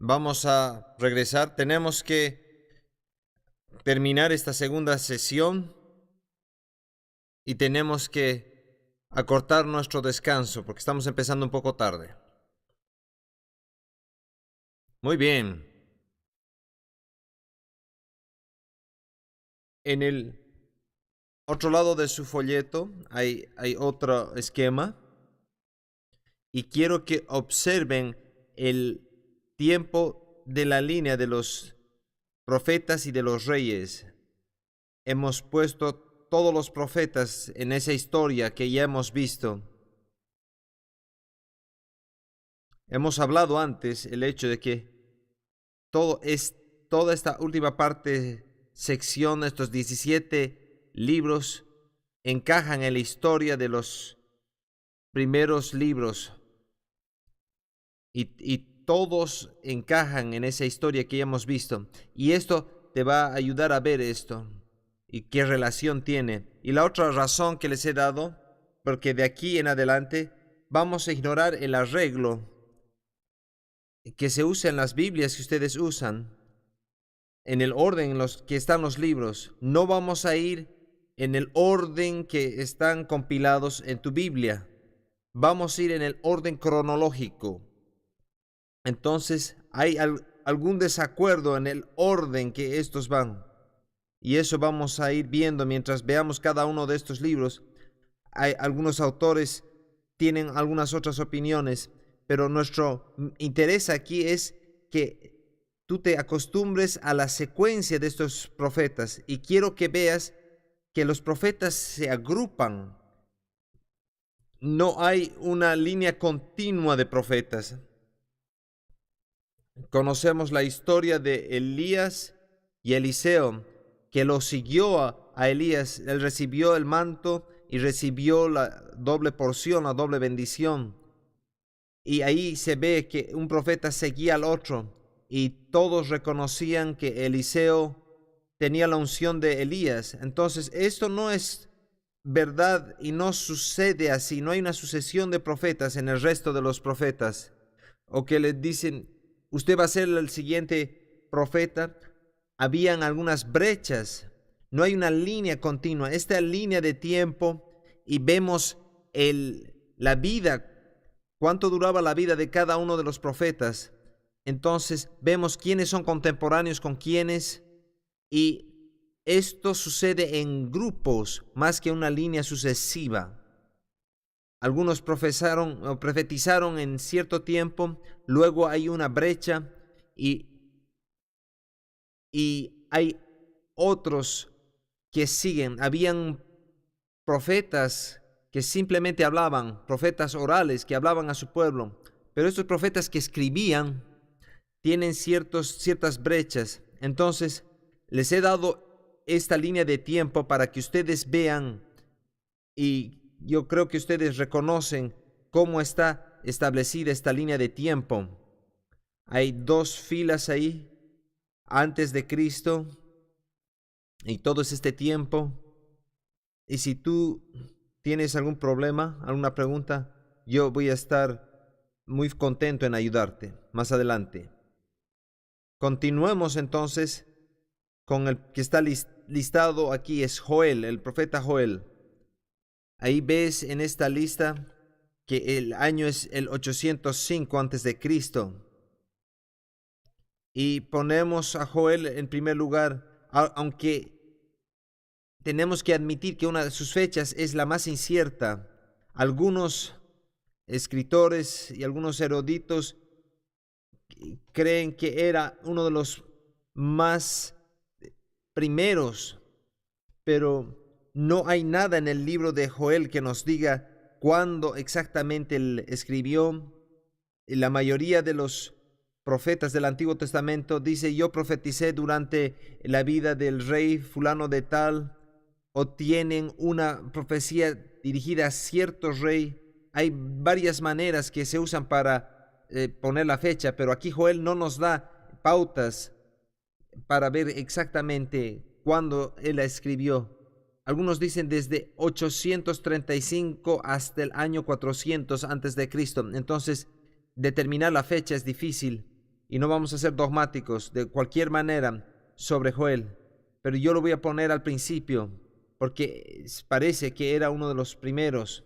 Vamos a regresar. Tenemos que terminar esta segunda sesión y tenemos que acortar nuestro descanso porque estamos empezando un poco tarde. Muy bien. En el otro lado de su folleto hay otro esquema y quiero que observen el tiempo de la línea de los profetas y de los reyes. Hemos puesto todos los profetas en esa historia que ya hemos visto. Hemos hablado antes el hecho de que toda esta última sección, estos 17 libros, encajan en la historia de los primeros libros y todos encajan en esa historia que ya hemos visto. Y esto te va a ayudar a ver esto y qué relación tiene. Y la otra razón que les he dado, porque de aquí en adelante vamos a ignorar el arreglo que se usa en las Biblias que ustedes usan, en el orden en los que están los libros. No vamos a ir en el orden que están compilados en tu Biblia. Vamos a ir en el orden cronológico. Entonces, hay algún desacuerdo en el orden que estos van. Y eso vamos a ir viendo mientras veamos cada uno de estos libros. Hay algunos autores tienen algunas otras opiniones, pero nuestro interés aquí es que tú te acostumbres a la secuencia de estos profetas y quiero que veas que los profetas se agrupan. No hay una línea continua de profetas. Conocemos la historia de Elías y Eliseo, que lo siguió a Elías. Él recibió el manto y recibió la doble porción, la doble bendición. Y ahí se ve que un profeta seguía al otro y todos reconocían que Eliseo tenía la unción de Elías. Entonces, esto no es verdad y no sucede así. No hay una sucesión de profetas en el resto de los profetas. O que les dicen, usted va a ser el siguiente profeta. Habían algunas brechas. No hay una línea continua. Esta línea de tiempo y vemos la vida, cuánto duraba la vida de cada uno de los profetas. Entonces vemos quiénes son contemporáneos con quiénes y esto sucede en grupos más que una línea sucesiva. Algunos profetizaron en cierto tiempo, luego hay una brecha y hay otros que siguen. Habían profetas que simplemente hablaban, profetas orales que hablaban a su pueblo, pero estos profetas que escribían tienen ciertas brechas. Entonces, les he dado esta línea de tiempo para que ustedes vean y yo creo que ustedes reconocen cómo está establecida esta línea de tiempo. Hay 2 filas ahí, antes de Cristo, y todo es este tiempo. Y si tú tienes algún problema, alguna pregunta, yo voy a estar muy contento en ayudarte más adelante. Continuemos entonces con el que está listado aquí, es Joel, el profeta Joel. Ahí ves en esta lista que el año es el 805 antes de Cristo. Y ponemos a Joel en primer lugar, aunque tenemos que admitir que una de sus fechas es la más incierta. Algunos escritores y algunos eruditos creen que era uno de los más primeros, pero no hay nada en el libro de Joel que nos diga cuándo exactamente él escribió. Y la mayoría de los profetas del Antiguo Testamento dice, yo profeticé durante la vida del rey fulano de tal, o tienen una profecía dirigida a cierto rey. Hay varias maneras que se usan para poner la fecha, pero aquí Joel no nos da pautas para ver exactamente cuándo él la escribió. Algunos dicen desde 835 hasta el año 400 antes de Cristo. Entonces, determinar la fecha es difícil. y no vamos a ser dogmáticos de cualquier manera sobre Joel, pero yo lo voy a poner al principio porque parece que era uno de los primeros.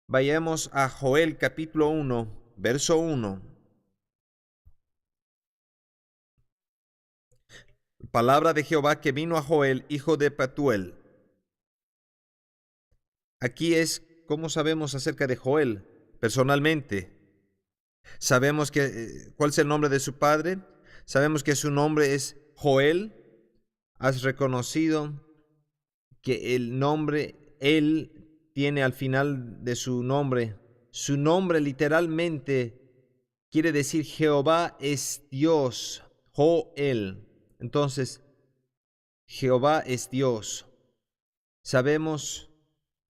Vayamos a Joel capítulo 1, verso 1. Palabra de Jehová que vino a Joel, hijo de Petuel. Aquí es cómo sabemos acerca de Joel personalmente. Sabemos cuál es el nombre de su padre. Sabemos que su nombre es Joel. Has reconocido que el nombre, él tiene al final de su nombre. Su nombre literalmente quiere decir Jehová es Dios. Joel. Entonces, Jehová es Dios.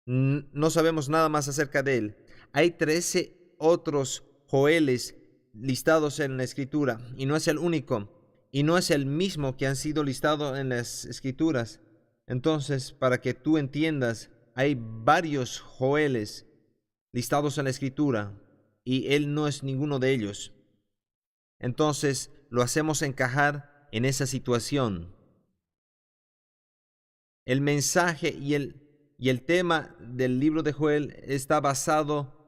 No sabemos nada más acerca de él. Hay 13 otros Joeles listados en la Escritura, y no es el único, y no es el mismo que han sido listados en las Escrituras. Entonces, para que tú entiendas, hay varios Joeles listados en la Escritura, y él no es ninguno de ellos. Entonces, lo hacemos encajar en esa situación. El mensaje y el tema del libro de Joel está basado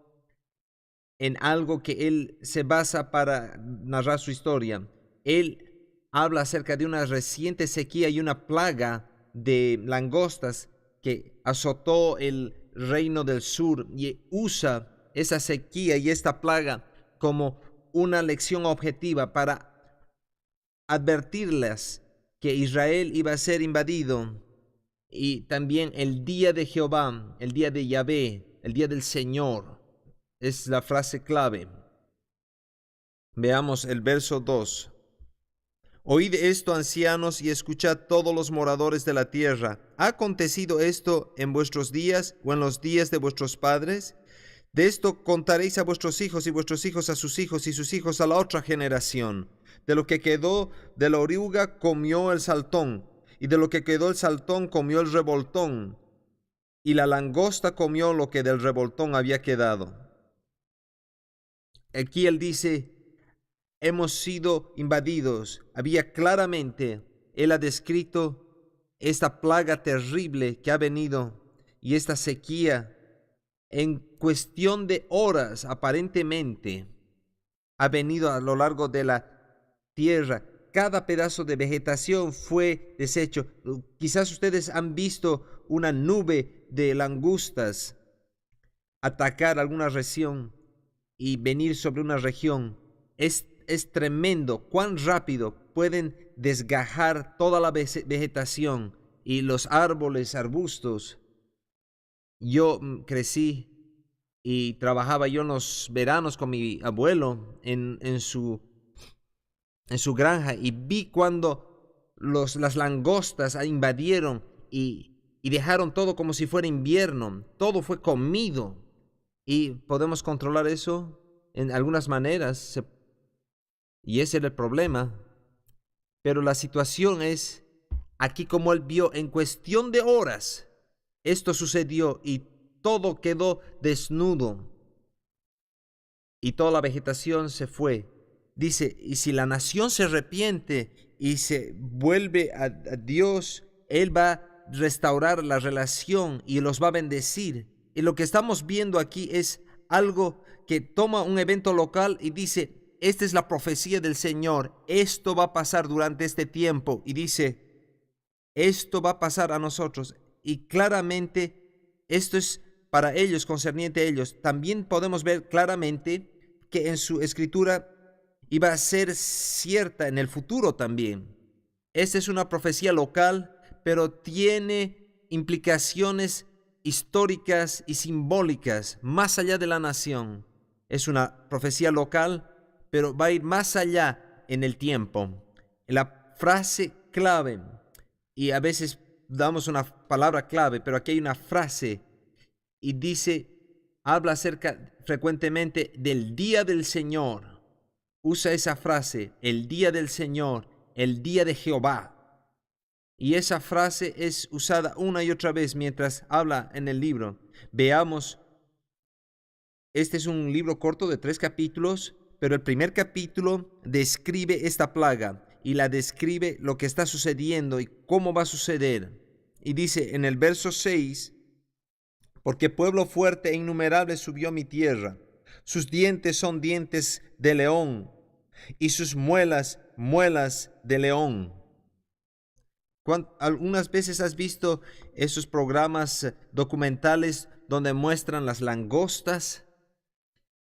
en algo que él se basa para narrar su historia. Él habla acerca de una reciente sequía y una plaga de langostas que azotó el reino del sur, y usa esa sequía y esta plaga como una lección objetiva para advertirles que Israel iba a ser invadido. Y también el día de Jehová, el día de Yahvé, el día del Señor, es la frase clave. Veamos el verso 2. Oíd esto, ancianos, y escuchad todos los moradores de la tierra. ¿Ha acontecido esto en vuestros días o en los días de vuestros padres? De esto contaréis a vuestros hijos, y vuestros hijos a sus hijos, y sus hijos a la otra generación. De lo que quedó de la oruga comió el saltón, y de lo que quedó el saltón comió el revoltón, y la langosta comió lo que del revoltón había quedado. Aquí él dice, hemos sido invadidos. Él ha descrito esta plaga terrible que ha venido y esta sequía en cuestión de horas, aparentemente, ha venido a lo largo de la tierra. Cada pedazo de vegetación fue deshecho. Quizás ustedes han visto una nube de langostas atacar alguna región y venir sobre una región. Es tremendo cuán rápido pueden desgajar toda la vegetación y los árboles, arbustos. Yo crecí y trabajaba yo en los veranos con mi abuelo en su granja, y vi cuando las langostas invadieron y dejaron todo como si fuera invierno. Todo fue comido, y podemos controlar eso en algunas maneras, y ese era el problema. Pero la situación es, aquí como él vio, en cuestión de horas, esto sucedió y todo quedó desnudo y toda la vegetación se fue. Dice, y si la nación se arrepiente y se vuelve a Dios, él va a restaurar la relación y los va a bendecir. Y lo que estamos viendo aquí es algo que toma un evento local y dice, esta es la profecía del Señor, esto va a pasar durante este tiempo, y dice, esto va a pasar a nosotros, y claramente esto es para ellos, concerniente a ellos. También podemos ver claramente que en su escritura iba a ser cierta en el futuro también. Esta es una profecía local, pero tiene implicaciones históricas y simbólicas más allá de la nación. Es una profecía local, pero va a ir más allá en el tiempo. La frase clave, y a veces damos una palabra clave, pero aquí hay una frase, y dice, habla acerca frecuentemente del día del Señor. Usa esa frase, el día del Señor, el día de Jehová. Y esa frase es usada una y otra vez mientras habla en el libro. Veamos, este es un libro corto de 3 capítulos, Pero el primer capítulo describe esta plaga y la describe lo que está sucediendo y cómo va a suceder. Y dice en el verso 6, porque pueblo fuerte e innumerable subió a mi tierra. Sus dientes son dientes de león y sus muelas, muelas de león. Algunas veces has visto esos programas documentales donde muestran las langostas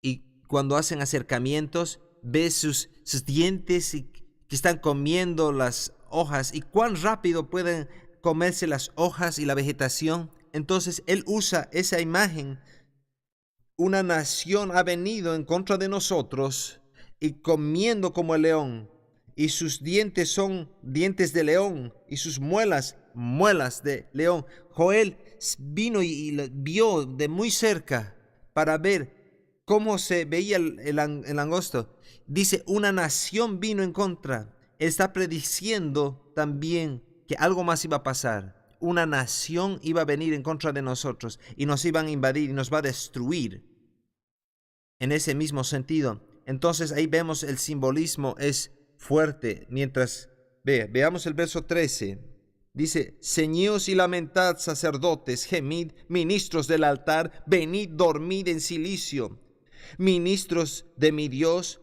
y cuando hacen acercamientos ves sus dientes y que están comiendo las hojas y cuán rápido pueden comerse las hojas y la vegetación. Entonces él usa esa imagen. Una nación ha venido en contra de nosotros y comiendo como el león, y sus dientes son dientes de león, y sus muelas, muelas de león. Joel vino y vio de muy cerca para ver cómo se veía el langosto. Dice, una nación vino en contra. Está prediciendo también que algo más iba a pasar. Una nación iba a venir en contra de nosotros y nos iban a invadir y nos va a destruir. En ese mismo sentido, entonces ahí vemos el simbolismo es fuerte. Mientras veamos el verso 13, dice, ceñíos y lamentad sacerdotes, gemid, ministros del altar, venid, dormid en silicio, ministros de mi Dios,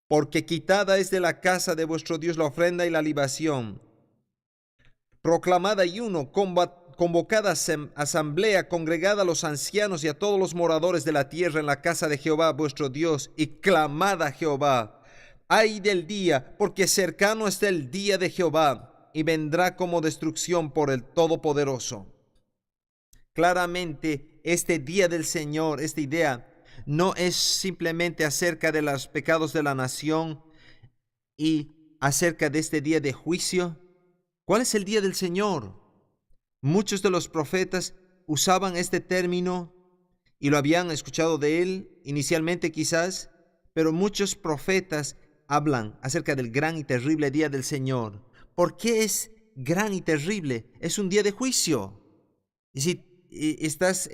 porque quitada es de la casa de vuestro Dios la ofrenda y la libación. Proclamad ayuno, convocada asamblea, congregada a los ancianos y a todos los moradores de la tierra en la casa de Jehová vuestro Dios, y clamad a Jehová. Ay del día, porque cercano está el día de Jehová, y vendrá como destrucción por el Todopoderoso. Claramente, este día del Señor, esta idea, no es simplemente acerca de los pecados de la nación y acerca de este día de juicio. ¿Cuál es el día del Señor? Muchos de los profetas usaban este término y lo habían escuchado de él inicialmente quizás, pero muchos profetas hablan acerca del gran y terrible día del Señor. ¿Por qué es gran y terrible? Es un día de juicio. Y si estás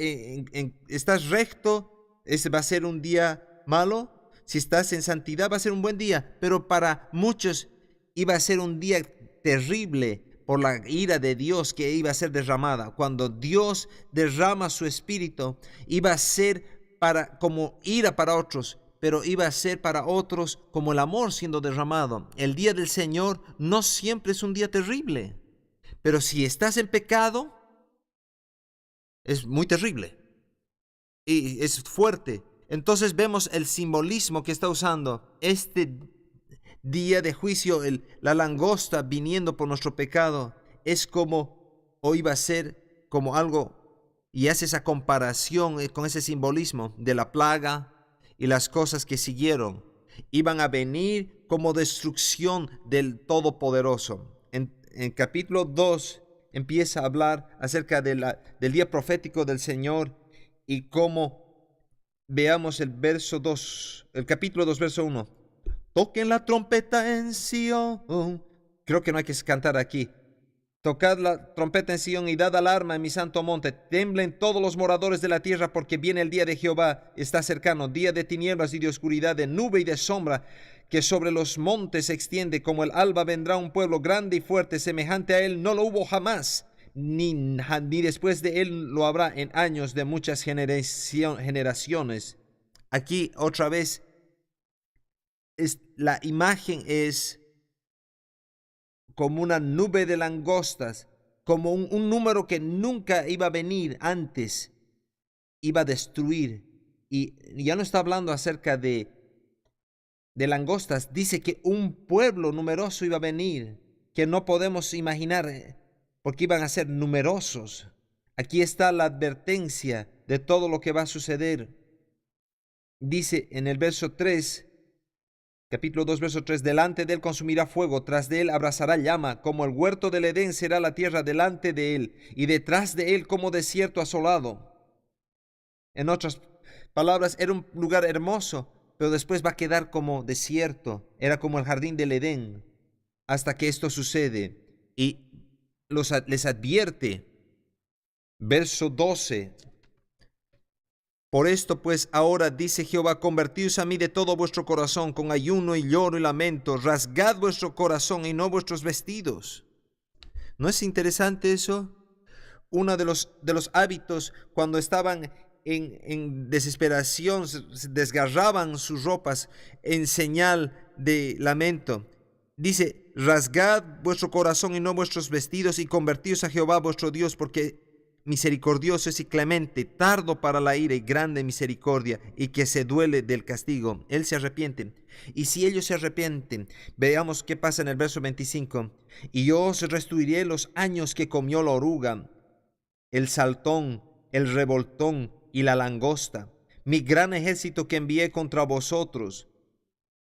recto, ese va a ser un día malo. Si estás en santidad, va a ser un buen día. Pero para muchos iba a ser un día terrible por la ira de Dios que iba a ser derramada. Cuando Dios derrama su espíritu, iba a ser como ira para otros, pero iba a ser para otros como el amor siendo derramado. El día del Señor no siempre es un día terrible, pero si estás en pecado, es muy terrible y es fuerte. Entonces vemos el simbolismo que está usando este día de juicio. La langosta viniendo por nuestro pecado es como, o iba a ser como algo, y hace esa comparación con ese simbolismo de la plaga y las cosas que siguieron. Iban a venir como destrucción del Todopoderoso. En capítulo 2 empieza a hablar acerca del día profético del Señor y cómo veamos el verso 2, el capítulo 2, verso 1. Toquen la trompeta en Sion. Creo que no hay que cantar aquí. Tocad la trompeta en Sion y dad alarma en mi santo monte. Temblen todos los moradores de la tierra, porque viene el día de Jehová, está cercano, día de tinieblas y de oscuridad, de nube y de sombra, que sobre los montes se extiende. Como el alba vendrá un pueblo grande y fuerte, semejante a él no lo hubo jamás, ni después de él lo habrá en años de muchas generaciones. Aquí otra vez la imagen es como una nube de langostas, como un número que nunca iba a venir antes, iba a destruir. Y ya no está hablando acerca de langostas, dice que un pueblo numeroso iba a venir, que no podemos imaginar, porque iban a ser numerosos. Aquí está la advertencia de todo lo que va a suceder. Dice en el verso 3, capítulo 2, verso 3, delante de él consumirá fuego, tras de él abrazará llama, como el huerto del Edén será la tierra delante de él, y detrás de él como desierto asolado. En otras palabras, era un lugar hermoso, pero después va a quedar como desierto. Era como el jardín del Edén, hasta que esto sucede. Y les advierte, verso 12, Por esto pues ahora dice Jehová, convertíos a mí de todo vuestro corazón, con ayuno y lloro y lamento, rasgad vuestro corazón y no vuestros vestidos. ¿No es interesante eso? Uno de los hábitos cuando estaban en desesperación, desgarraban sus ropas en señal de lamento. Dice, rasgad vuestro corazón y no vuestros vestidos y convertíos a Jehová vuestro Dios, porque misericordioso es y clemente, tardo para la ira y grande misericordia, y que se duele del castigo. Él se arrepiente. Y si ellos se arrepienten, veamos qué pasa en el verso 25. Y yo os restituiré los años que comió la oruga, el saltón, el revoltón y la langosta, mi gran ejército que envié contra vosotros.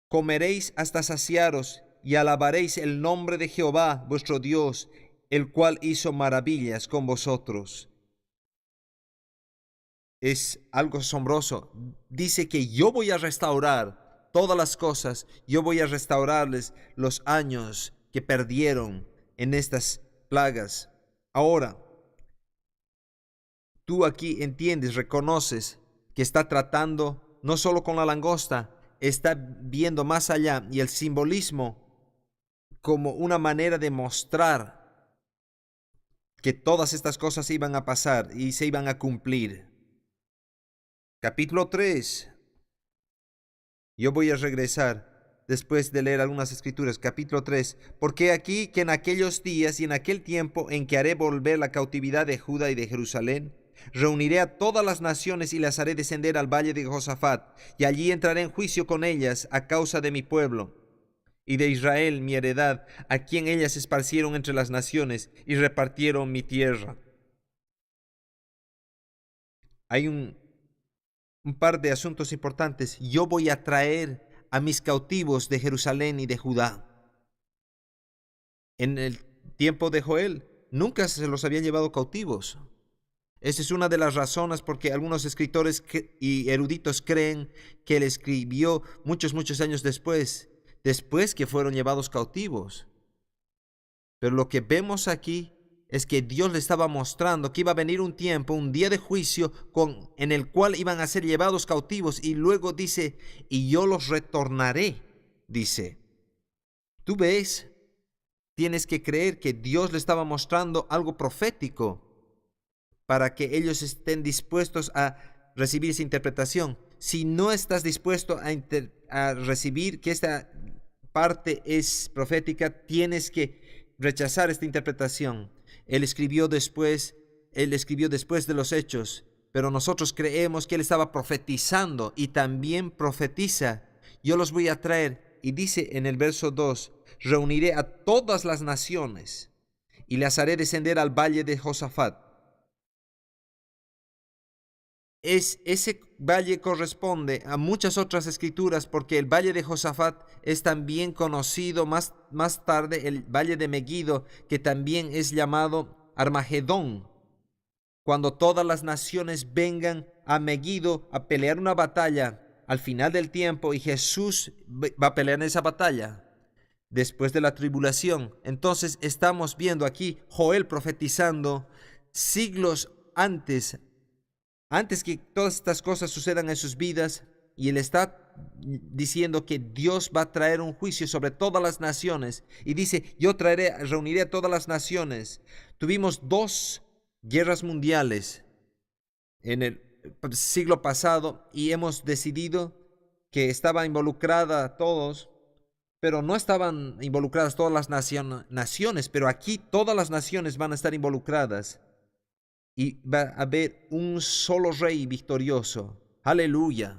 Comeréis hasta saciaros y alabaréis el nombre de Jehová vuestro Dios, el cual hizo maravillas con vosotros. Es algo asombroso. Dice que yo voy a restaurar todas las cosas, yo voy a restaurarles los años que perdieron en estas plagas. Ahora, tú aquí entiendes, reconoces que está tratando no solo con la langosta, está viendo más allá, y el simbolismo como una manera de mostrar que todas estas cosas iban a pasar y se iban a cumplir. Capítulo 3. Yo voy a regresar después de leer algunas escrituras. Capítulo 3. Porque aquí que en aquellos días y en aquel tiempo en que haré volver la cautividad de Judá y de Jerusalén, reuniré a todas las naciones y las haré descender al valle de Josafat, y allí entraré en juicio con ellas a causa de mi pueblo y de Israel, mi heredad, a quien ellas esparcieron entre las naciones y repartieron mi tierra. Hay un par de asuntos importantes. Yo voy a traer a mis cautivos de Jerusalén y de Judá. En el tiempo de Joel, nunca se los habían llevado cautivos. Esa es una de las razones porque algunos escritores y eruditos creen que él escribió muchos años después que fueron llevados cautivos. Pero lo que vemos aquí es que Dios le estaba mostrando que iba a venir un tiempo, un día de juicio en el cual iban a ser llevados cautivos, y luego dice, y yo los retornaré, dice. ¿Tú ves? Tienes que creer que Dios le estaba mostrando algo profético para que ellos estén dispuestos a recibir esa interpretación. Si no estás dispuesto a recibir que esta parte es profética, tienes que rechazar esta interpretación. Él escribió después de los hechos, pero nosotros creemos que él estaba profetizando, y también profetiza, yo los voy a traer, y dice en el verso 2, reuniré a todas las naciones y las haré descender al valle de Josafat. Ese valle corresponde a muchas otras escrituras, porque el valle de Josafat es también conocido más tarde, el valle de Megiddo, que también es llamado Armagedón, cuando todas las naciones vengan a Megiddo a pelear una batalla al final del tiempo, y Jesús va a pelear en esa batalla después de la tribulación. Entonces estamos viendo aquí Joel profetizando siglos antes que todas estas cosas sucedan en sus vidas, y él está diciendo que Dios va a traer un juicio sobre todas las naciones, y dice, yo reuniré a todas las naciones. Tuvimos 2 guerras mundiales en el siglo pasado, y hemos decidido que estaba involucrada todos, pero no estaban involucradas todas las naciones, pero aquí todas las naciones van a estar involucradas. Y va a haber un solo rey victorioso. Aleluya.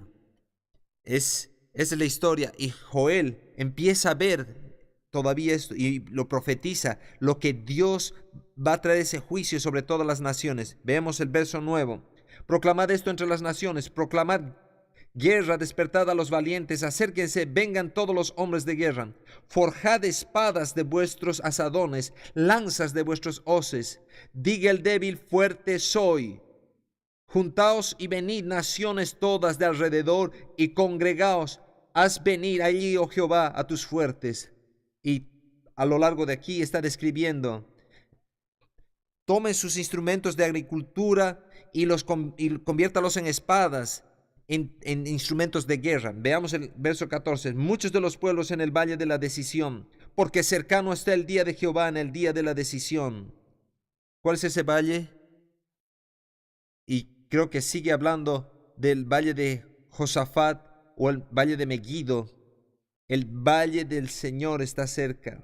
Esa es la historia. Y Joel empieza a ver todavía esto y lo profetiza, lo que Dios va a traer ese juicio sobre todas las naciones. Veamos el verso 9. Proclamad esto entre las naciones, proclamad guerra, despertad a los valientes, acérquense, vengan todos los hombres de guerra. Forjad espadas de vuestros asadones, lanzas de vuestros hoces. Diga el débil, fuerte soy. Juntaos y venid naciones todas de alrededor, y congregaos. Haz venir allí, oh Jehová, a tus fuertes. Y a lo largo de aquí está describiendo tome sus instrumentos de agricultura y conviértalos en espadas, en instrumentos de guerra. Veamos el verso 14. Muchos de los pueblos en el valle de la decisión, porque cercano está el día de Jehová, en el día de la decisión. ¿Cuál es ese valle? Y creo que sigue hablando del valle de Josafat o el valle de Megiddo. El valle del Señor está cerca.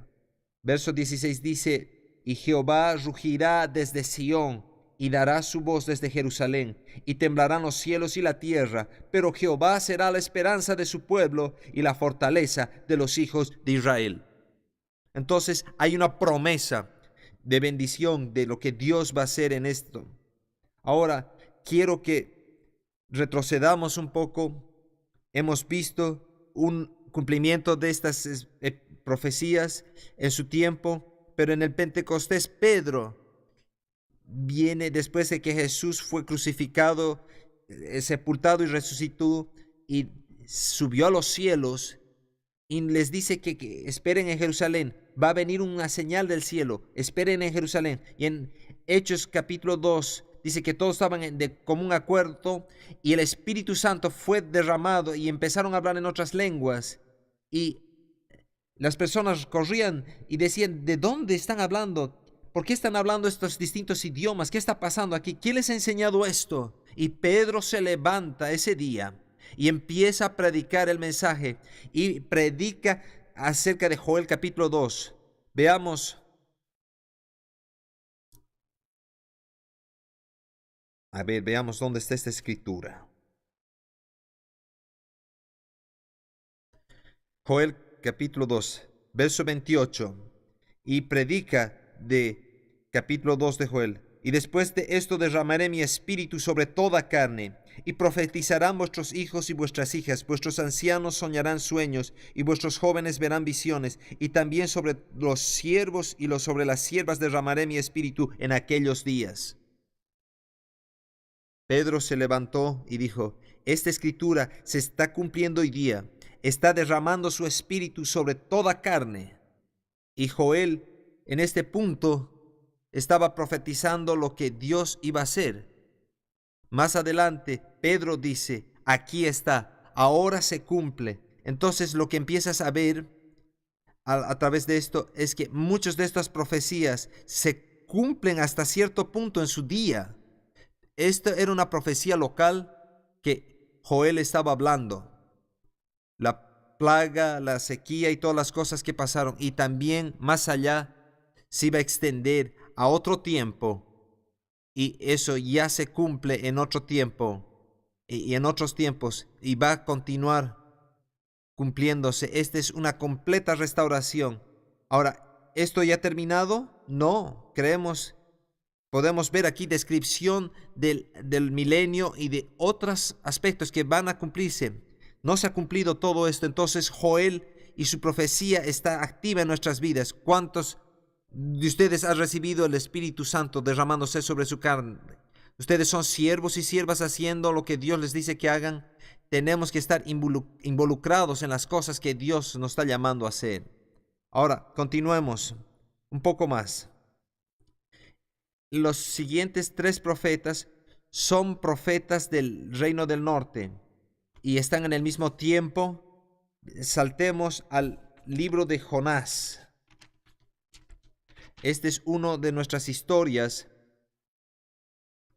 Verso 16 dice: y Jehová rugirá desde Sión y dará su voz desde Jerusalén, y temblarán los cielos y la tierra, pero Jehová será la esperanza de su pueblo y la fortaleza de los hijos de Israel. Entonces hay una promesa de bendición de lo que Dios va a hacer en esto. Ahora quiero que retrocedamos un poco. Hemos visto un cumplimiento de estas profecías en su tiempo, pero en el Pentecostés Pedro viene después de que Jesús fue crucificado, sepultado y resucitó y subió a los cielos, y les dice que esperen en Jerusalén. Va a venir una señal del cielo, esperen en Jerusalén. Y en Hechos capítulo 2 dice que todos estaban de común acuerdo y el Espíritu Santo fue derramado y empezaron a hablar en otras lenguas. Y las personas corrían y decían: ¿de dónde están hablando? ¿Por qué están hablando estos distintos idiomas? ¿Qué está pasando aquí? ¿Quién les ha enseñado esto? Y Pedro se levanta ese día y empieza a predicar el mensaje, y predica acerca de Joel capítulo 2. Veamos. Veamos dónde está esta escritura. Joel capítulo 2, verso 28. Y predica de capítulo 2 de Joel: y después de esto derramaré mi espíritu sobre toda carne, y profetizarán vuestros hijos y vuestras hijas, vuestros ancianos soñarán sueños, y vuestros jóvenes verán visiones, y también sobre los siervos y sobre las siervas derramaré mi espíritu en aquellos días. Pedro se levantó y dijo: esta escritura se está cumpliendo hoy día, está derramando su espíritu sobre toda carne. Y Joel en este punto estaba profetizando lo que Dios iba a hacer. Más adelante, Pedro dice: aquí está, ahora se cumple. Entonces lo que empiezas a ver a través de esto es que muchas de estas profecías se cumplen hasta cierto punto en su día. Esta era una profecía local que Joel estaba hablando. La plaga, la sequía y todas las cosas que pasaron. Y también más allá se iba a extender a otro tiempo. Y eso ya se cumple en otro tiempo y en otros tiempos, y va a continuar cumpliéndose. Esta es una completa restauración. Ahora, ¿esto ya ha terminado? No, podemos ver aquí descripción del milenio y de otros aspectos que van a cumplirse. No se ha cumplido todo esto. Entonces Joel y su profecía está activa en nuestras vidas. ¿Cuántos de ustedes han recibido el Espíritu Santo derramándose sobre su carne? Ustedes son siervos y siervas haciendo lo que Dios les dice que hagan. Tenemos que estar involucrados en las cosas que Dios nos está llamando a hacer. Ahora, continuemos un poco más. Los siguientes 3 profetas son profetas del reino del norte y están en el mismo tiempo. Saltemos al libro de Jonás. Este es uno de nuestras historias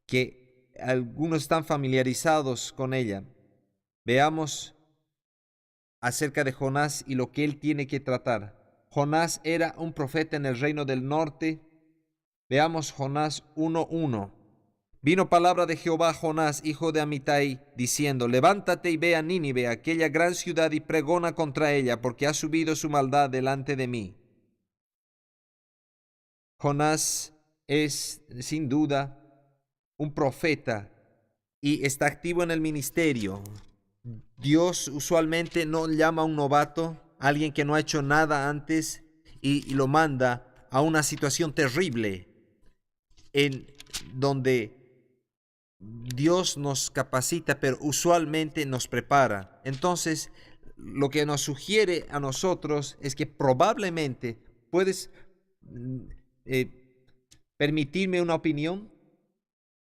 que algunos están familiarizados con ella. Veamos acerca de Jonás y lo que él tiene que tratar. Jonás era un profeta en el reino del norte. Veamos Jonás 1:1. Vino palabra de Jehová a Jonás, hijo de Amitai, diciendo: levántate y ve a Nínive, aquella gran ciudad, y pregona contra ella, porque ha subido su maldad delante de mí. Jonás es sin duda un profeta y está activo en el ministerio. Dios usualmente no llama a un novato, alguien que no ha hecho nada antes, y lo manda a una situación terrible en donde Dios nos capacita, pero usualmente nos prepara. Entonces, lo que nos sugiere a nosotros es que probablemente puedes permitirme una opinión.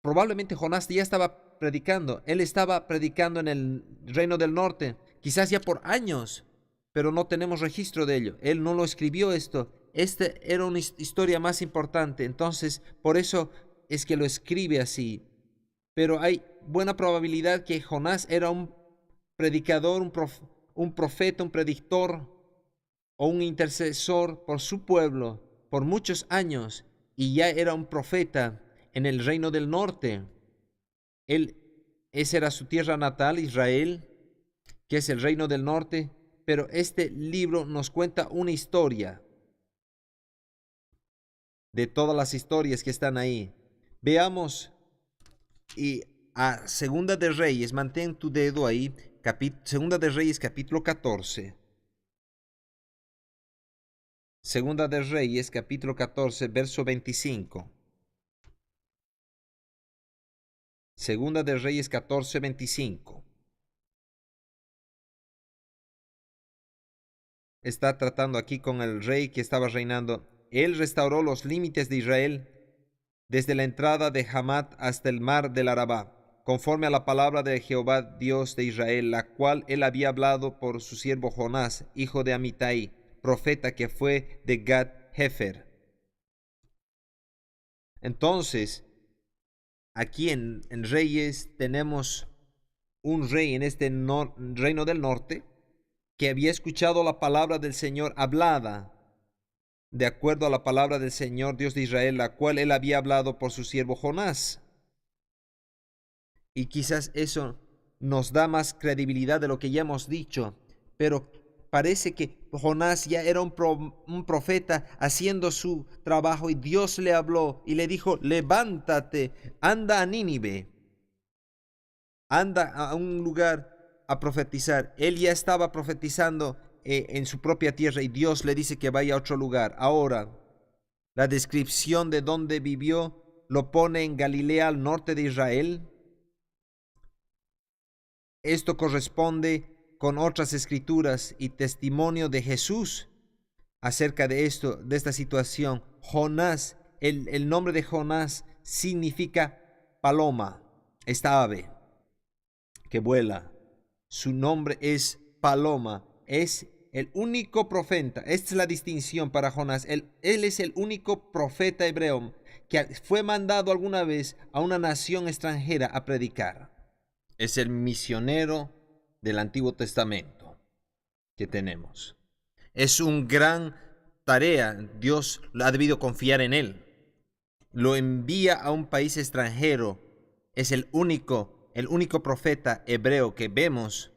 Probablemente Jonás ya estaba predicando. Él estaba predicando en el reino del norte, quizás ya por años, pero no tenemos registro de ello. Él no lo escribió esto. Esta era una historia más importante. Entonces, por eso es que lo escribe así. Pero hay buena probabilidad que Jonás era un predicador, un profeta, un predictor o un intercesor por su pueblo por muchos años, y ya era un profeta en el reino del norte. Esa era su tierra natal, Israel, que es el reino del norte, pero este libro nos cuenta una historia de todas las historias que están ahí. Veamos y a Segunda de Reyes, mantén tu dedo ahí, Segunda de Reyes capítulo 14. Segunda de Reyes capítulo 14, verso 25. Segunda de Reyes 14, 25. Está tratando aquí con el rey que estaba reinando. Él restauró los límites de Israel desde la entrada de Hamat hasta el mar del Arabá, conforme a la palabra de Jehová Dios de Israel, la cual él había hablado por su siervo Jonás, hijo de Amitai, profeta que fue de Gad-Hefer. Entonces, aquí en Reyes tenemos un rey en este reino del norte que había escuchado la palabra del Señor hablada de acuerdo a la palabra del Señor Dios de Israel, la cual él había hablado por su siervo Jonás. Y quizás eso nos da más credibilidad de lo que ya hemos dicho, pero parece que Jonás ya era un profeta haciendo su trabajo, y Dios le habló y le dijo: levántate, anda a Nínive, anda a un lugar a profetizar. Él ya estaba profetizando en su propia tierra, y Dios le dice que vaya a otro lugar. Ahora, la descripción de dónde vivió lo pone en Galilea, al norte de Israel. Esto corresponde con otras escrituras y testimonio de Jesús acerca de esto, de esta situación. Jonás, el nombre de Jonás significa paloma, esta ave que vuela. Su nombre es paloma. Es el único profeta. Esta es la distinción para Jonás. Él es el único profeta hebreo que fue mandado alguna vez a una nación extranjera a predicar. Es el misionero del Antiguo Testamento que tenemos. Es una gran tarea. Dios ha debido confiar en él. Lo envía a un país extranjero. Es el único profeta hebreo que vemos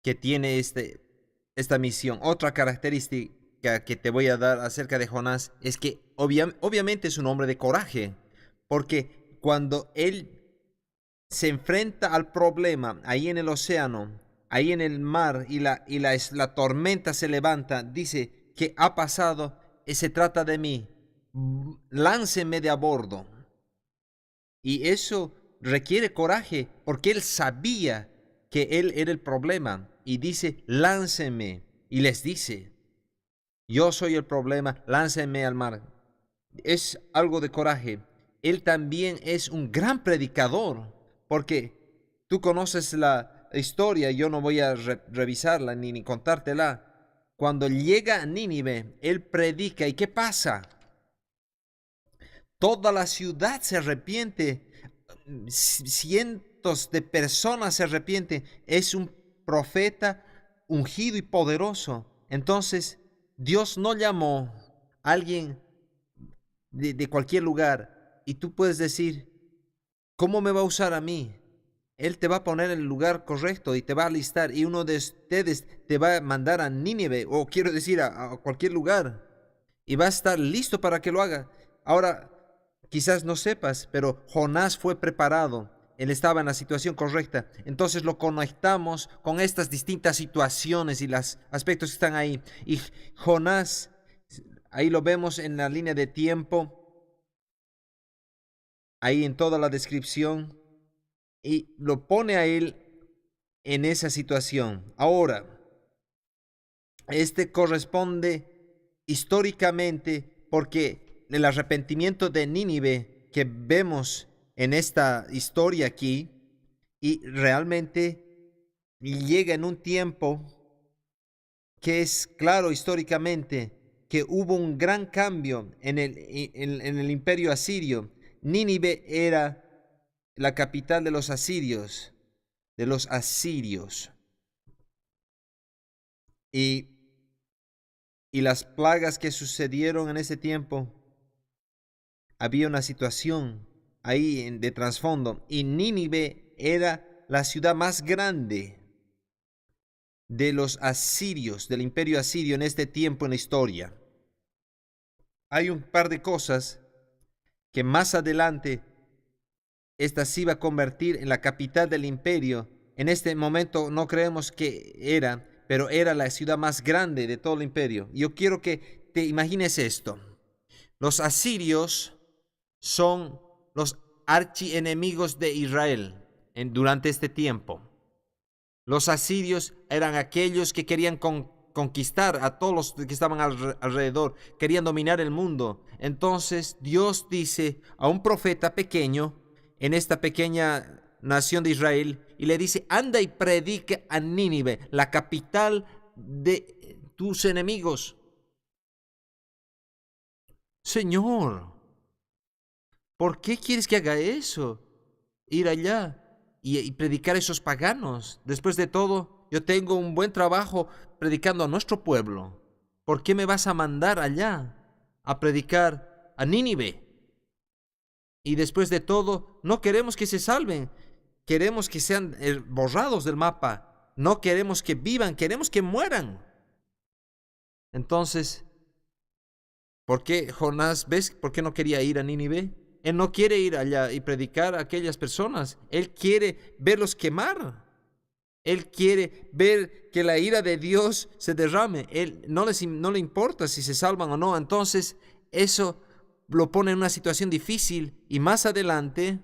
que tiene esta misión. Otra característica que te voy a dar acerca de Jonás es que obviamente es un hombre de coraje, porque cuando él se enfrenta al problema ahí en el océano, ahí en el mar, y la tormenta se levanta, dice: ¿qué ha pasado? Se trata de mí, lánceme de a bordo. Y eso requiere coraje, porque él sabía que él era el problema, y dice: lánceme. Y les dice: yo soy el problema, láncenme al mar. Es algo de coraje. Él también es un gran predicador, porque tú conoces la historia, yo no voy a revisarla ni contártela. Cuando llega a Nínive, él predica, ¿y qué pasa? Toda la ciudad se arrepiente, cientos de personas se arrepienten. Es un profeta ungido y poderoso. Entonces, Dios no llamó a alguien de cualquier lugar, y tú puedes decir: ¿cómo me va a usar a mí? Él te va a poner en el lugar correcto y te va a alistar, y uno de ustedes te va a mandar a Nínive, o quiero decir a cualquier lugar, y va a estar listo para que lo haga. Ahora, quizás no sepas, pero Jonás fue preparado. Él estaba en la situación correcta. Entonces lo conectamos con estas distintas situaciones y los aspectos que están ahí. Y Jonás, ahí lo vemos en la línea de tiempo, ahí en toda la descripción, y lo pone a él en esa situación. Ahora, este corresponde históricamente, porque el arrepentimiento de Nínive que vemos en esta historia aquí, y realmente llega en un tiempo que es claro históricamente que hubo un gran cambio en el imperio asirio. Nínive era la capital de los asirios, Y, y las plagas que sucedieron en ese tiempo, había una situación ahí de trasfondo. Y Nínive era la ciudad más grande de los asirios, del imperio asirio en este tiempo en la historia. Hay un par de cosas que más adelante esta se iba a convertir en la capital del imperio. En este momento no creemos que era, pero era la ciudad más grande de todo el imperio. Yo quiero que te imagines esto. Los asirios son los archienemigos de Israel durante este tiempo. Los asirios eran aquellos que querían conquistar a todos los que estaban alrededor, querían dominar el mundo. Entonces Dios dice a un profeta pequeño en esta pequeña nación de Israel y le dice: anda y predica a Nínive, la capital de tus enemigos. Señor, ¿por qué quieres que haga eso? Ir allá y predicar a esos paganos. Después de todo, yo tengo un buen trabajo predicando a nuestro pueblo. ¿Por qué me vas a mandar allá a predicar a Nínive? Y después de todo, no queremos que se salven. Queremos que sean borrados del mapa. No queremos que vivan, queremos que mueran. Entonces, ¿por qué Jonás, ves por qué no quería ir a Nínive? Él no quiere ir allá y predicar a aquellas personas. Él quiere verlos quemar. Él quiere ver que la ira de Dios se derrame. Él no le importa si se salvan o no. Entonces, eso lo pone en una situación difícil. Y más adelante,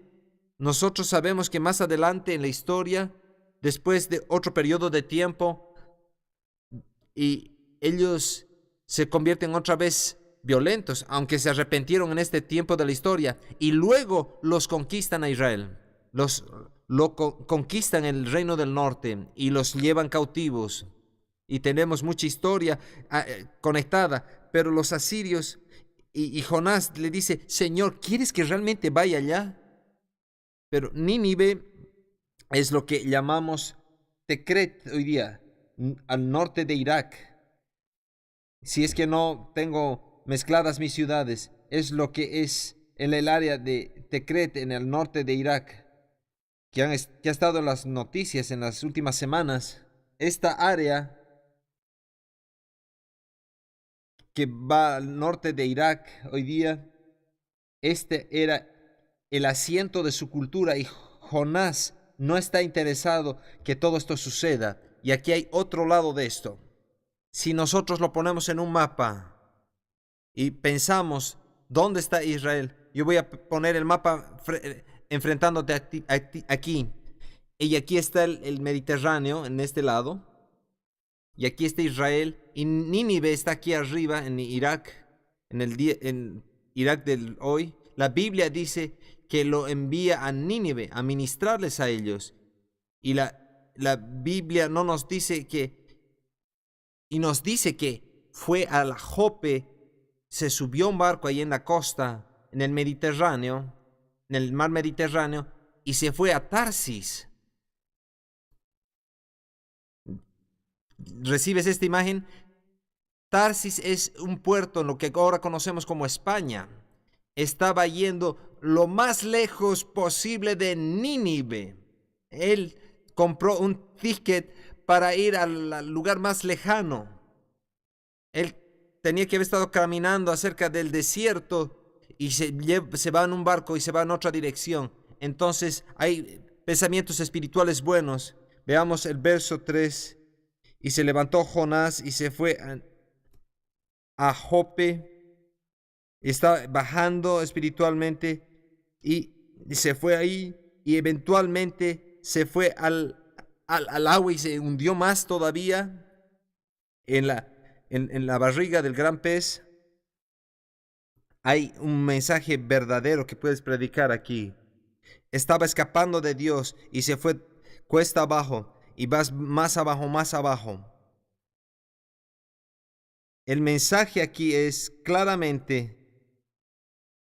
nosotros sabemos que más adelante en la historia, después de otro periodo de tiempo, y ellos se convierten otra vez violentos, aunque se arrepintieron en este tiempo de la historia, y luego los conquistan a Israel. Conquistan el reino del norte y los llevan cautivos. Y tenemos mucha historia conectada, pero los asirios y Jonás le dice: Señor, ¿quieres que realmente vaya allá? Pero Nínive es lo que llamamos Tikrit hoy día, al norte de Irak. Si es que no tengo mezcladas mis ciudades, es lo que es en el área de Tikrit, en el norte de Irak, que ha estado en las noticias en las últimas semanas. Esta área que va al norte de Irak hoy día, este era el asiento de su cultura, y Jonás no está interesado que todo esto suceda. Y aquí hay otro lado de esto. Si nosotros lo ponemos en un mapa y pensamos, ¿dónde está Israel? Yo voy a poner el mapa enfrentándote aquí. Y aquí está el Mediterráneo, en este lado. Y aquí está Israel. Y Nínive está aquí arriba, en Irak, en Irak del hoy. La Biblia dice que lo envía a Nínive a ministrarles a ellos. Y la Biblia no nos dice y nos dice que fue a la Jope, se subió a un barco ahí en la costa, en el Mediterráneo, en el mar Mediterráneo, y se fue a Tarsis. ¿Recibes esta imagen? Tarsis es un puerto en lo que ahora conocemos como España. Estaba yendo lo más lejos posible de Nínive. Él compró un ticket para ir al lugar más lejano. Él tenía que haber estado caminando acerca del desierto y se va en un barco y se va en otra dirección. Entonces hay pensamientos espirituales buenos. Veamos el verso 3. Y se levantó Jonás y se fue a Jope. Está bajando espiritualmente y se fue ahí, y eventualmente se fue al agua y se hundió más todavía en la barriga del gran pez. Hay un mensaje verdadero que puedes predicar aquí. Estaba escapando de Dios y se fue cuesta abajo y vas más abajo, más abajo. El mensaje aquí es claramente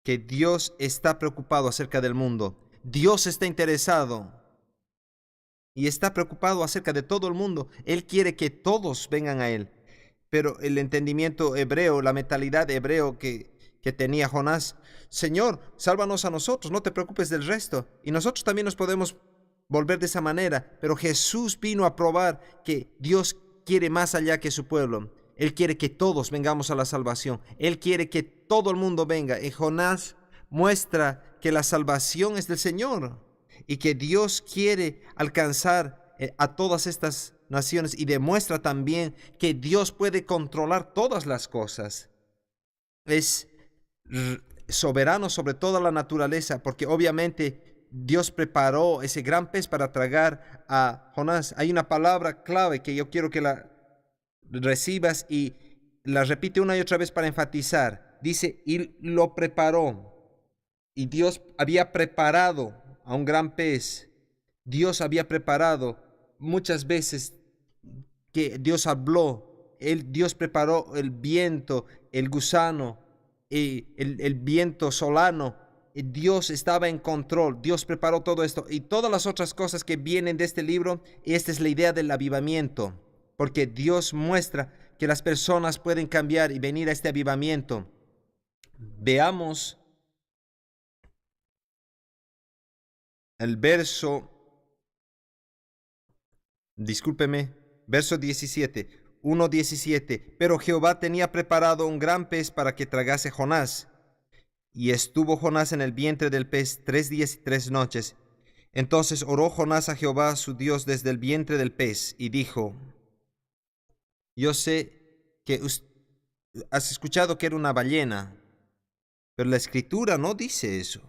que Dios está preocupado acerca del mundo. Dios está interesado y está preocupado acerca de todo el mundo. Él quiere que todos vengan a Él. Pero el entendimiento hebreo, la mentalidad hebreo que tenía Jonás, Señor, sálvanos a nosotros, no te preocupes del resto. Y nosotros también nos podemos volver de esa manera. Pero Jesús vino a probar que Dios quiere más allá que su pueblo. Él quiere que todos vengamos a la salvación. Él quiere que todo el mundo venga. Y Jonás muestra que la salvación es del Señor y que Dios quiere alcanzar a todas estas naciones, y demuestra también que Dios puede controlar todas las cosas. Es soberano sobre toda la naturaleza, porque obviamente Dios preparó ese gran pez para tragar a Jonás. Hay una palabra clave que yo quiero que la recibas y la repite una y otra vez para enfatizar. Dice, y lo preparó. Y Dios había preparado a un gran pez. Dios había preparado muchas veces que Dios habló. Dios preparó el viento, el gusano, el viento solano. Dios estaba en control. Dios preparó todo esto y todas las otras cosas que vienen de este libro. Esta es la idea del avivamiento, porque Dios muestra que las personas pueden cambiar y venir a este avivamiento. Veamos el verso, verso 17, 1:17. Pero Jehová tenía preparado un gran pez para que tragase Jonás. Y estuvo Jonás en el vientre del pez 3 días y 3 noches. Entonces oró Jonás a Jehová su Dios desde el vientre del pez y dijo, yo sé que has escuchado que era una ballena, pero la Escritura no dice eso.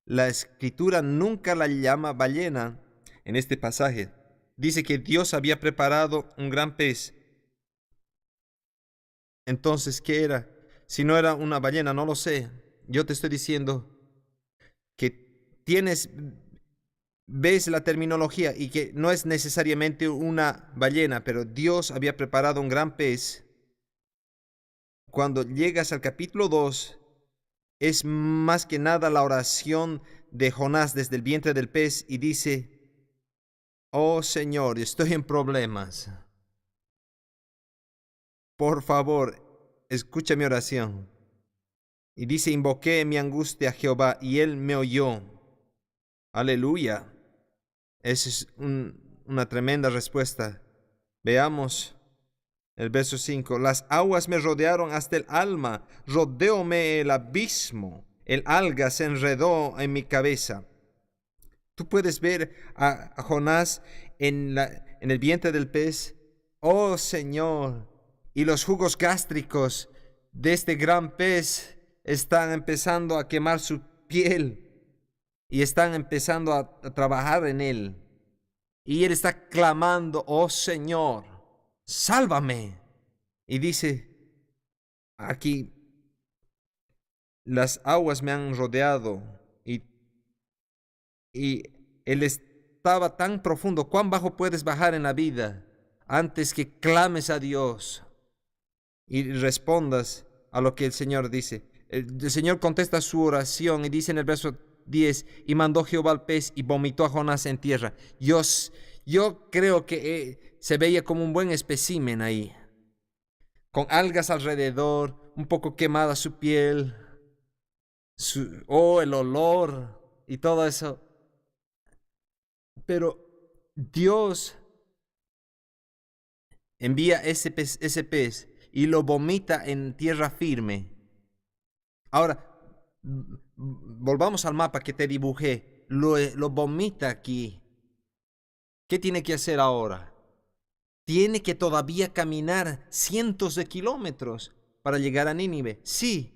La Escritura nunca la llama ballena en este pasaje. Dice que Dios había preparado un gran pez. Entonces, ¿qué era? Si no era una ballena, no lo sé. Yo te estoy diciendo que ves la terminología y que no es necesariamente una ballena, pero Dios había preparado un gran pez. Cuando llegas al capítulo 2, es más que nada la oración de Jonás desde el vientre del pez y dice, oh Señor, estoy en problemas. Por favor, escucha mi oración. Y dice, invoqué mi angustia a Jehová y Él me oyó. Aleluya. Esa es una tremenda respuesta. Veamos el verso 5. Las aguas me rodearon hasta el alma, rodeóme el abismo, el alga se enredó en mi cabeza. Tú puedes ver a Jonás en el vientre del pez. Oh Señor, y los jugos gástricos de este gran pez están empezando a quemar su piel y están empezando a trabajar en él. Y él está clamando, oh Señor, sálvame. Y dice aquí, las aguas me han rodeado y él estaba tan profundo. ¿Cuán bajo puedes bajar en la vida antes que clames a Dios y respondas a lo que el Señor dice? El Señor contesta su oración y dice en el verso 10, y mandó Jehová al pez y vomitó a Jonás en tierra. Yo creo que se veía como un buen espécimen ahí, con algas alrededor, un poco quemada su piel, el olor y todo eso. Pero Dios envía ese pez y lo vomita en tierra firme. Ahora, volvamos al mapa que te dibujé. Lo vomita aquí. ¿Qué tiene que hacer ahora? Tiene que todavía caminar cientos de kilómetros para llegar a Nínive. Sí.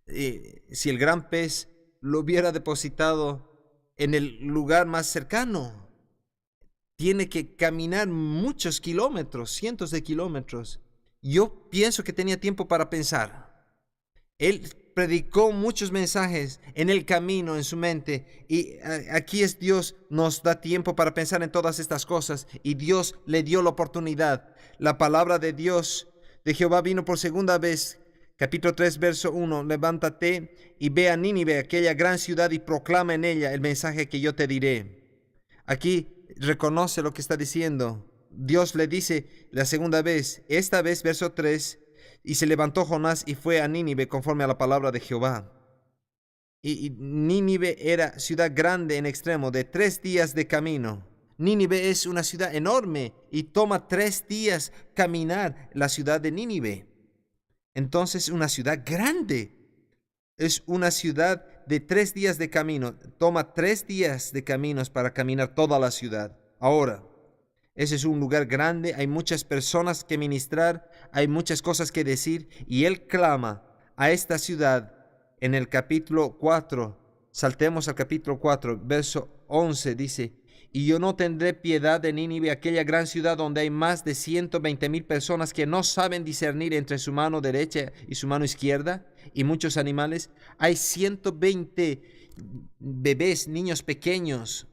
Si el gran pez lo hubiera depositado en el lugar más cercano, tiene que caminar muchos kilómetros, cientos de kilómetros. Yo pienso que tenía tiempo para pensar. Él predicó muchos mensajes en el camino, en su mente. Y aquí es Dios, nos da tiempo para pensar en todas estas cosas. Y Dios le dio la oportunidad. La palabra de Dios, de Jehová, vino por segunda vez. Capítulo 3, verso 1. Levántate y ve a Nínive, aquella gran ciudad, y proclama en ella el mensaje que yo te diré. Aquí reconoce lo que está diciendo. Dios le dice la segunda vez, esta vez, verso 3, y se levantó Jonás y fue a Nínive conforme a la palabra de Jehová. Y Nínive era ciudad grande en extremo, de 3 días de camino. Nínive es una ciudad enorme y toma 3 días caminar la ciudad de Nínive. Entonces, una ciudad grande. Es una ciudad de 3 días de camino. Toma 3 días de caminos para caminar toda la ciudad. Ahora, ese es un lugar grande, hay muchas personas que ministrar, hay muchas cosas que decir, y él clama a esta ciudad en el capítulo 4. Saltemos al capítulo 4, verso 11, dice, y yo no tendré piedad de Nínive, aquella gran ciudad donde hay más de 120,000 personas que no saben discernir entre su mano derecha y su mano izquierda, y muchos animales. Hay 120 bebés, niños pequeños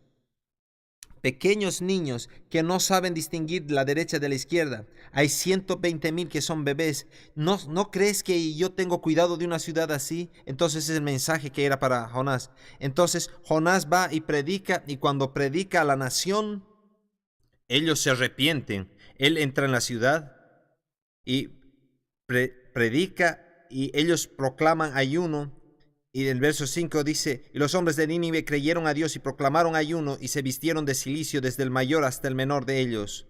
niños que no saben distinguir la derecha de la izquierda. Hay 120,000 que son bebés. ¿No crees que yo tengo cuidado de una ciudad así? Entonces es el mensaje que era para Jonás. Entonces Jonás va y predica, y cuando predica a la nación, ellos se arrepienten. Él entra en la ciudad y predica, y ellos proclaman ayuno. Y el verso 5 dice, y los hombres de Nínive creyeron a Dios y proclamaron ayuno y se vistieron de cilicio desde el mayor hasta el menor de ellos.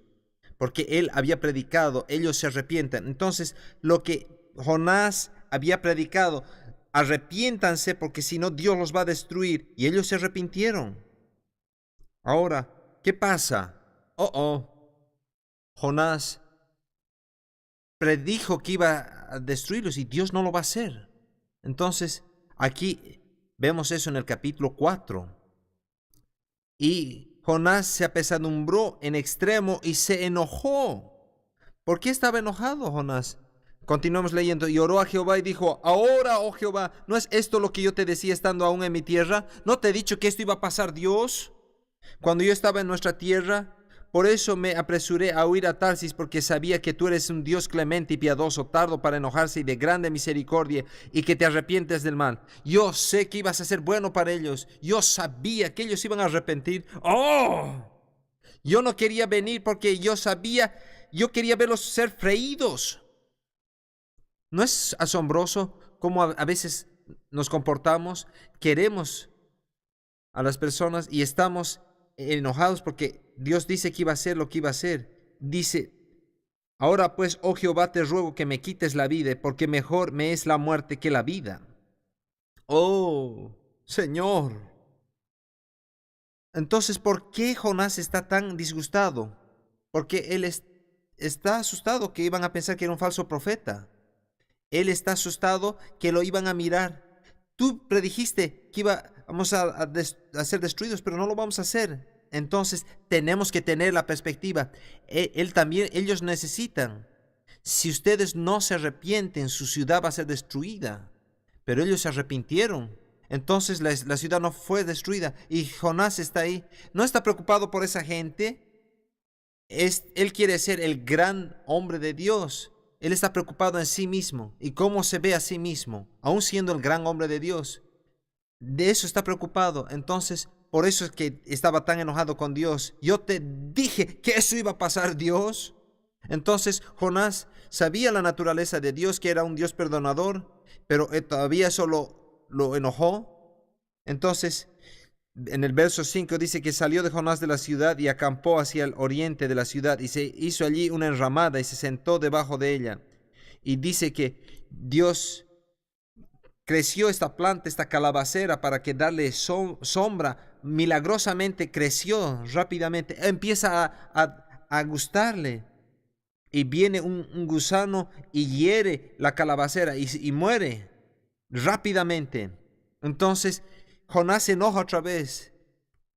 Porque él había predicado, ellos se arrepientan. Entonces, lo que Jonás había predicado, arrepiéntanse porque si no Dios los va a destruir. Y ellos se arrepintieron. Ahora, ¿qué pasa? Jonás predijo que iba a destruirlos y Dios no lo va a hacer. Entonces, aquí vemos eso en el capítulo 4. Y Jonás se apesadumbró en extremo y se enojó. ¿Por qué estaba enojado Jonás? Continuamos leyendo. Y oró a Jehová y dijo, ahora, oh Jehová, ¿no es esto lo que yo te decía estando aún en mi tierra? ¿No te he dicho que esto iba a pasar, Dios, cuando yo estaba en nuestra tierra? Por eso me apresuré a huir a Tarsis, porque sabía que tú eres un Dios clemente y piadoso, tardo para enojarse y de grande misericordia, y que te arrepientes del mal. Yo sé que ibas a ser bueno para ellos. Yo sabía que ellos iban a arrepentir. Yo no quería venir porque yo quería verlos ser freídos. ¿No es asombroso cómo a veces nos comportamos? Queremos a las personas y estamos enojados porque Dios dice que iba a hacer lo que iba a hacer. Dice, ahora pues, oh Jehová, te ruego que me quites la vida, porque mejor me es la muerte que la vida. Oh, Señor. Entonces, ¿por qué Jonás está tan disgustado? Porque él está asustado que iban a pensar que era un falso profeta. Él está asustado que lo iban a mirar. Tú predijiste que íbamos a ser destruidos, pero no lo vamos a hacer. Entonces tenemos que tener la perspectiva. Ellos necesitan. Si ustedes no se arrepienten, su ciudad va a ser destruida. Pero ellos se arrepintieron. Entonces la ciudad no fue destruida. Y Jonás está ahí. No está preocupado por esa gente. Él quiere ser el gran hombre de Dios. Él está preocupado en sí mismo y cómo se ve a sí mismo, aún siendo el gran hombre de Dios. De eso está preocupado. Entonces, por eso es que estaba tan enojado con Dios. Yo te dije que eso iba a pasar, Dios. Entonces, Jonás sabía la naturaleza de Dios, que era un Dios perdonador, pero todavía eso lo enojó. Entonces, en el verso 5 dice que salió de Jonás de la ciudad y acampó hacia el oriente de la ciudad y se hizo allí una enramada y se sentó debajo de ella. Y dice que Dios creció esta planta, esta calabacera, para que darle sombra. Milagrosamente creció rápidamente. Empieza a gustarle. Y viene un gusano y hiere la calabacera y muere rápidamente. Entonces Jonás se enoja otra vez.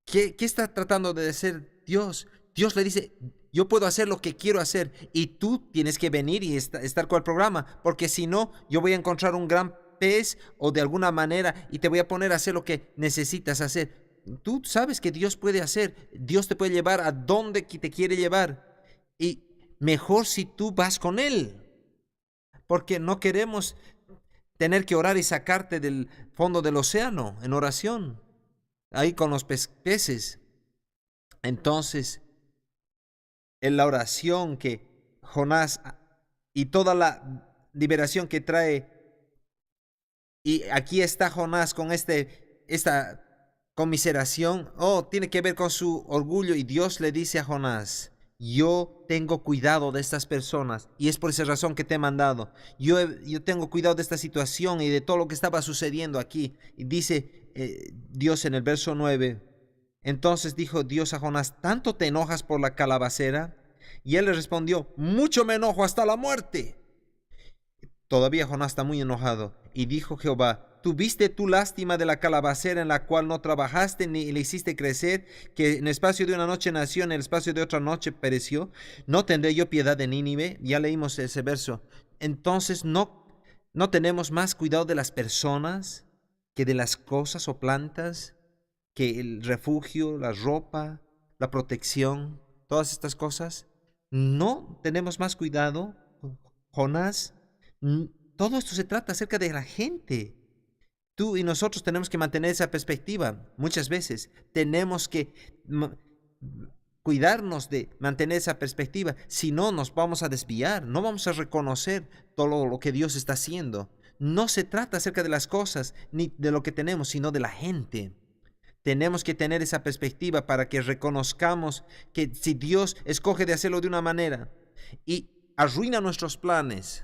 ¿Qué está tratando de hacer Dios? Dios le dice, yo puedo hacer lo que quiero hacer y tú tienes que venir y estar con el programa, porque si no, yo voy a encontrar un gran pez o de alguna manera y te voy a poner a hacer lo que necesitas hacer. Tú sabes que Dios puede hacer. Dios te puede llevar a donde te quiere llevar. Y mejor si tú vas con Él. Porque no queremos tener que orar y sacarte del fondo del océano en oración. Ahí con los peces. Entonces, en la oración que Jonás y toda la liberación que trae, y aquí está Jonás con esta conmiseración, tiene que ver con su orgullo, y Dios le dice a Jonás: yo tengo cuidado de estas personas y es por esa razón que te he mandado. Yo tengo cuidado de esta situación y de todo lo que estaba sucediendo aquí. Y dice Dios en el verso 9: entonces dijo Dios a Jonás: ¿tanto te enojas por la calabacera? Y él le respondió: mucho me enojo hasta la muerte. Todavía Jonás está muy enojado. Y dijo Jehová: ¿tuviste tú lástima de la calabacera en la cual no trabajaste ni le hiciste crecer, que en el espacio de una noche nació, en el espacio de otra noche pereció? ¿No tendré yo piedad de Nínive? Ya leímos ese verso. Entonces, ¿no tenemos más cuidado de las personas que de las cosas o plantas, que el refugio, la ropa, la protección, todas estas cosas? ¿No tenemos más cuidado, Jonás? Todo esto se trata acerca de la gente. Tú y nosotros tenemos que mantener esa perspectiva. Muchas veces tenemos que cuidarnos de mantener esa perspectiva. Si no, nos vamos a desviar. No vamos a reconocer todo lo que Dios está haciendo. No se trata acerca de las cosas ni de lo que tenemos, sino de la gente. Tenemos que tener esa perspectiva para que reconozcamos que si Dios escoge de hacerlo de una manera y arruina nuestros planes,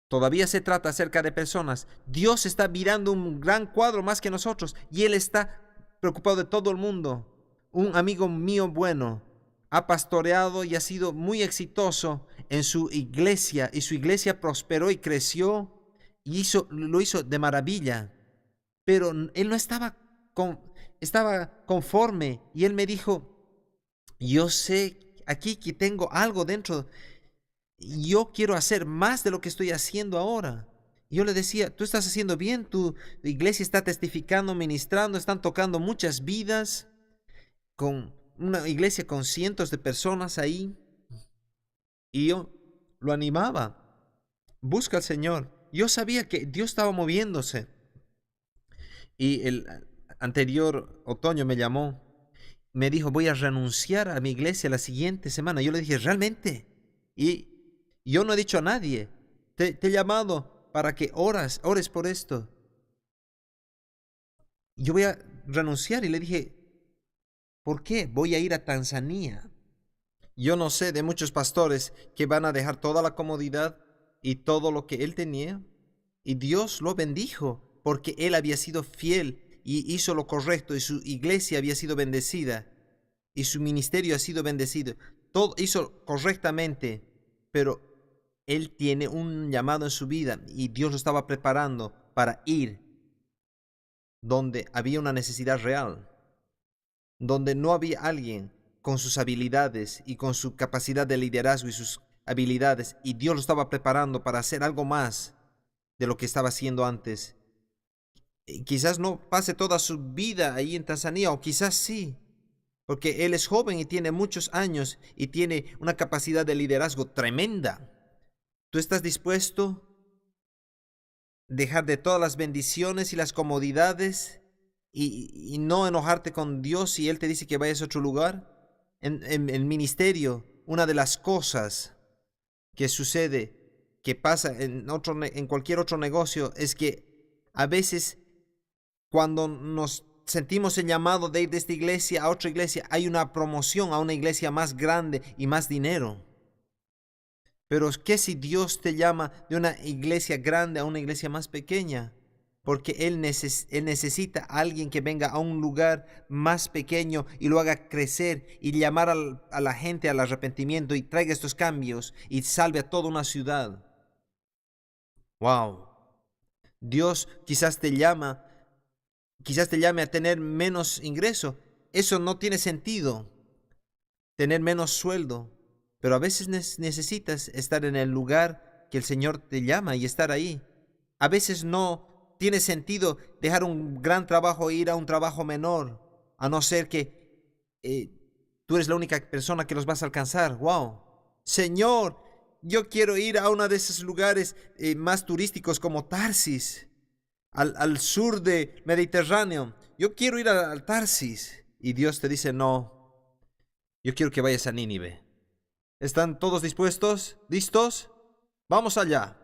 todavía se trata acerca de personas. Dios está mirando un gran cuadro más que nosotros y Él está preocupado de todo el mundo. Un amigo mío bueno ha pastoreado y ha sido muy exitoso en su iglesia, y su iglesia prosperó y creció y lo hizo de maravilla. Pero él no estaba conforme, y él me dijo: yo sé aquí que tengo algo dentro. Yo quiero hacer más de lo que estoy haciendo ahora. Y yo le decía: tú estás haciendo bien, tu iglesia está testificando, ministrando, están tocando muchas vidas, con una iglesia con cientos de personas ahí. Y yo lo animaba: busca al Señor. Yo sabía que Dios estaba moviéndose. Y el anterior otoño me llamó, me dijo: voy a renunciar a mi iglesia la siguiente semana. Yo le dije: ¿realmente? Y yo no he dicho a nadie. Te he llamado para que ores por esto. Yo voy a renunciar. Y le dije: ¿por qué? Voy a ir a Tanzania. Yo no sé de muchos pastores que van a dejar toda la comodidad y todo lo que él tenía. Y Dios lo bendijo porque él había sido fiel y hizo lo correcto, y su iglesia había sido bendecida y su ministerio ha sido bendecido. Todo hizo correctamente, pero él tiene un llamado en su vida y Dios lo estaba preparando para ir donde había una necesidad real, donde no había alguien con sus habilidades y con su capacidad de liderazgo y sus habilidades, y Dios lo estaba preparando para hacer algo más de lo que estaba haciendo antes. Y quizás no pase toda su vida ahí en Tanzania, o quizás sí, porque él es joven y tiene muchos años y tiene una capacidad de liderazgo tremenda. ¿Tú estás dispuesto a dejar de todas las bendiciones y las comodidades y no enojarte con Dios si Él te dice que vayas a otro lugar? En el ministerio, una de las cosas que sucede, que pasa en cualquier otro negocio, es que a veces cuando nos sentimos el llamado de ir de esta iglesia a otra iglesia, hay una promoción a una iglesia más grande y más dinero. Pero ¿qué si Dios te llama de una iglesia grande a una iglesia más pequeña? Porque Él necesita a alguien que venga a un lugar más pequeño y lo haga crecer y llamar a la gente al arrepentimiento y traiga estos cambios y salve a toda una ciudad. ¡Wow! Dios quizás te llame a tener menos ingreso. Eso no tiene sentido, tener menos sueldo. Pero a veces necesitas estar en el lugar que el Señor te llama y estar ahí. A veces no tiene sentido dejar un gran trabajo e ir a un trabajo menor, a no ser que tú eres la única persona que los vas a alcanzar. ¡Wow! Señor, yo quiero ir a uno de esos lugares más turísticos como Tarsis, al sur de Mediterráneo. Yo quiero ir al Tarsis. Y Dios te dice, no, yo quiero que vayas a Nínive. ¿Están todos dispuestos? ¿Listos? Vamos allá.